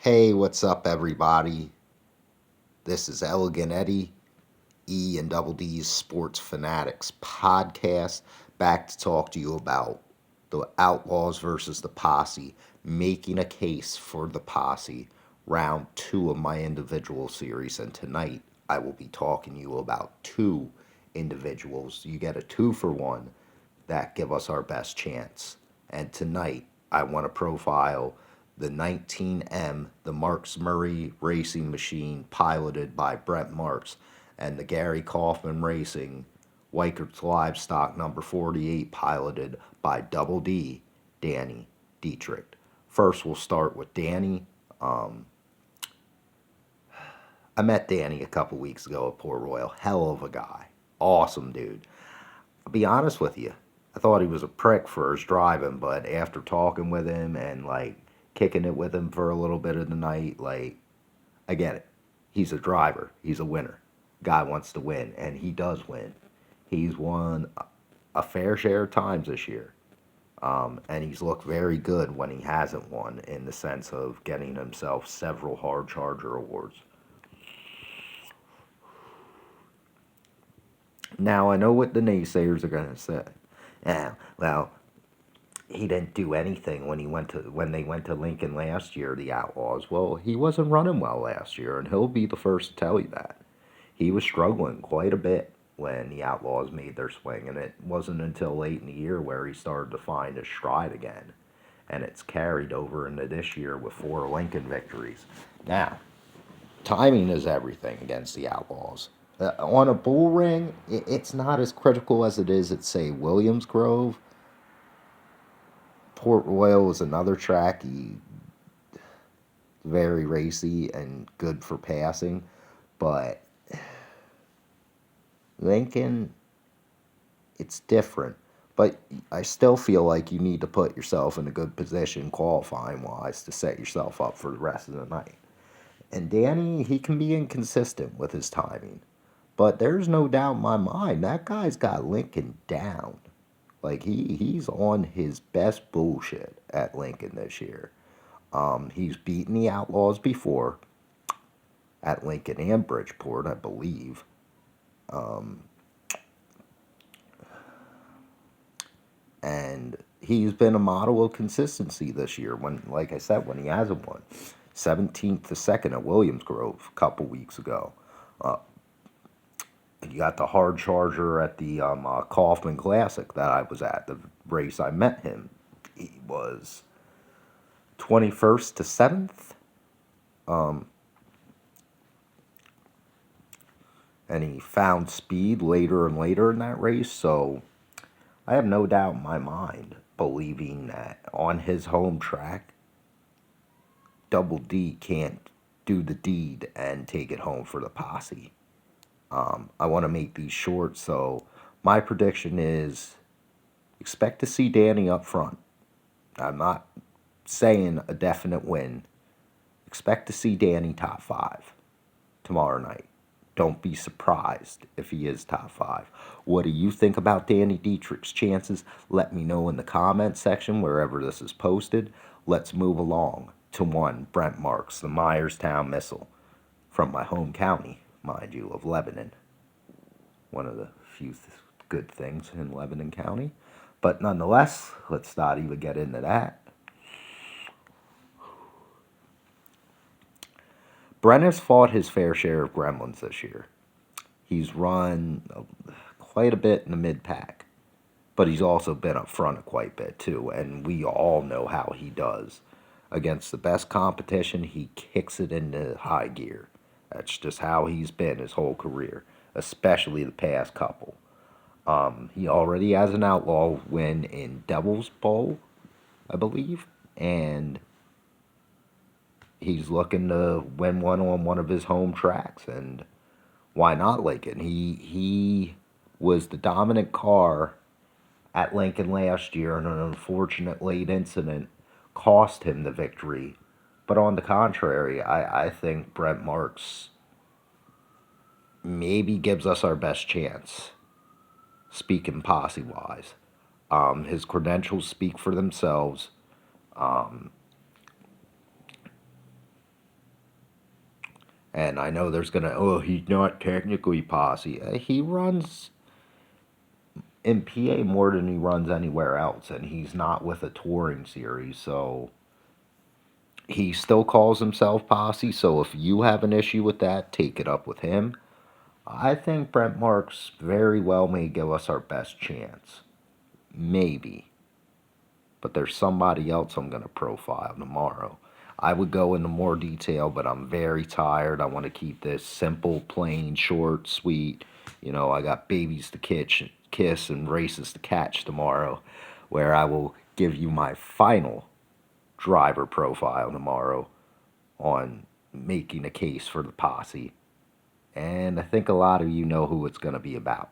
Hey, what's up, everybody? This is Elegant Eddie, E and Double D's Sports Fanatics podcast, back to talk to you about the Outlaws versus the Posse, making a case for the Posse, round two of my individual series. And tonight, I will be talking to you about two individuals. You get a two for one that give us our best chance. And tonight, I want to profile the 19M, the Marks Murray racing machine piloted by Brent Marks, and the Gary Kaufman Racing Weikert's Livestock number 48 piloted by Double D, Danny Dietrich. First, we'll start with Danny. I met Danny a couple weeks ago at Port Royal. Hell of a guy. Awesome dude. I'll be honest with you. I thought he was a prick for his driving, but after talking with him and kicking it with him for a little bit of the night, I get it. He's a driver. He's a winner. Guy wants to win, and he does win. He's won a fair share of times this year. And he's looked very good when he hasn't won in the sense of getting himself several hard charger awards. Now I know what the naysayers are gonna say. Yeah, well, he didn't do anything when they went to Lincoln last year, the Outlaws. Well, he wasn't running well last year, and he'll be the first to tell you that. He was struggling quite a bit when the Outlaws made their swing, and it wasn't until late in the year where he started to find his stride again. And it's carried over into this year with 4 Lincoln victories. Now, timing is everything against the Outlaws. On a bull ring, it's not as critical as it is at, say, Williams Grove. Port Royal is another track. Very racy and good for passing. But Lincoln, it's different. But I still feel like you need to put yourself in a good position qualifying wise to set yourself up for the rest of the night. And Danny, he can be inconsistent with his timing. But there's no doubt in my mind that guy's got Lincoln down. He's on his best bullshit at Lincoln this year. He's beaten the Outlaws before at Lincoln and Bridgeport, I believe. And he's been a model of consistency this year. When, like I said, when he hasn't won, 17th to second at Williams Grove a couple weeks ago. You got the hard charger at the Kaufman Classic that I was at, the race I met him. He was 21st to 7th. And he found speed later and later in that race. So I have no doubt in my mind believing that on his home track, Double D can't do the deed and take it home for the Posse. I want to make these short, so my prediction is expect to see Danny up front. I'm not saying a definite win. Expect to see Danny top 5 tomorrow night. Don't be surprised if he is top 5. What do you think about Danny Dietrich's chances? Let me know in the comment section wherever this is posted. Let's move along to one Brent Marks, the Myerstown Missile, from my home county, mind you, of Lebanon. One of the few good things in Lebanon County. But nonetheless, let's not even get into that. Brent has fought his fair share of gremlins this year. He's run quite a bit in the mid-pack, but he's also been up front quite a bit too, and we all know how he does. Against the best competition, he kicks it into high gear. That's just how he's been his whole career, especially the past couple. He already has an outlaw win in Devil's Bowl, I believe, and he's looking to win one on one of his home tracks, and why not Lincoln? He was the dominant car at Lincoln last year, and an unfortunate late incident cost him the victory. But on the contrary, I think Brent Marks maybe gives us our best chance, speaking posse wise. His credentials speak for themselves. And I know there's gonna, oh, he's not technically Posse. He runs in PA more than he runs anywhere else, and he's not with a touring series, so he still calls himself Posse. So if you have an issue with that, take it up with him. I think Brent Marks very well may give us our best chance. Maybe. But there's somebody else I'm going to profile tomorrow. I would go into more detail, but I'm very tired. I want to keep this simple, plain, short, sweet. You know, I got babies to kiss and races to catch tomorrow, where I will give you my final driver profile tomorrow on making a case for the posse. And I think a lot of you know who it's going to be about.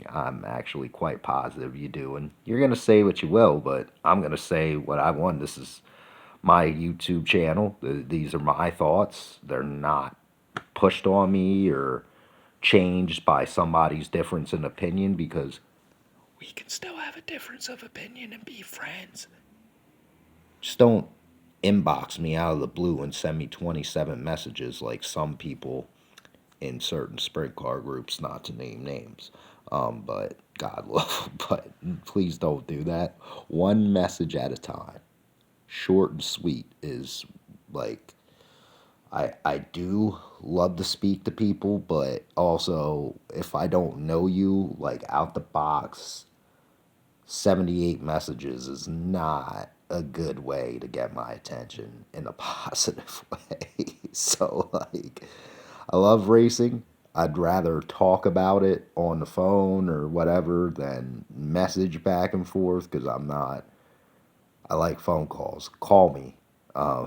I'm actually quite positive you do. And you're going to say what you will, but I'm going to say what I want. This is my YouTube channel. These are my thoughts. They're not pushed on me or changed by somebody's difference in opinion, because we can still have a difference of opinion and be friends. Just don't inbox me out of the blue and send me 27 messages like some people in certain sprint car groups, not to name names. But God love, but please don't do that. One message at a time. Short and sweet is like, I do love to speak to people, but also if I don't know you, like out the box, 78 messages is not a good way to get my attention in a positive way. So, like, I love racing. I'd rather talk about it on the phone or whatever than message back and forth, because I'm not, I like phone calls. Call me. Uh,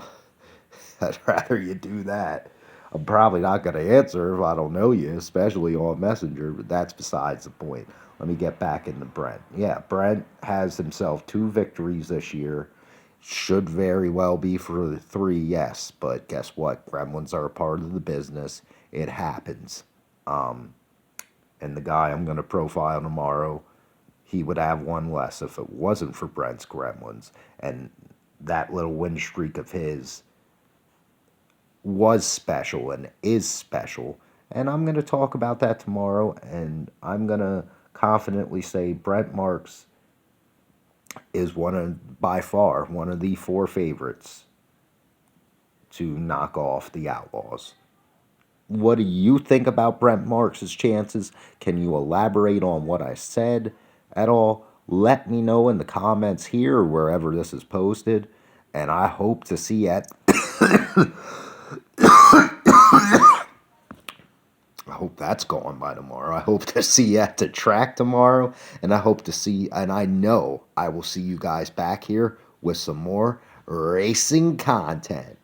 I'd rather you do that. I'm probably not going to answer if I don't know you, especially on Messenger, but that's besides the point. Let me get back into Brent. Yeah, Brent has himself 2 victories this year. Should very well be for the 3, yes, but guess what? Gremlins are a part of the business. It happens. And the guy I'm going to profile tomorrow, he would have 1 less if it wasn't for Brent's Gremlins. And that little win streak of his was special and is special. And I'm going to talk about that tomorrow. And I'm going to confidently say Brent Marks is by far, one of the 4 favorites to knock off the Outlaws. What do you think about Brent Marks' chances? Can you elaborate on what I said at all? Let me know in the comments here or wherever this is posted. And I hope to see you at I hope that's gone by tomorrow. I hope to see you at the track tomorrow. And I hope to see, and I know I will see you guys back here with some more racing content.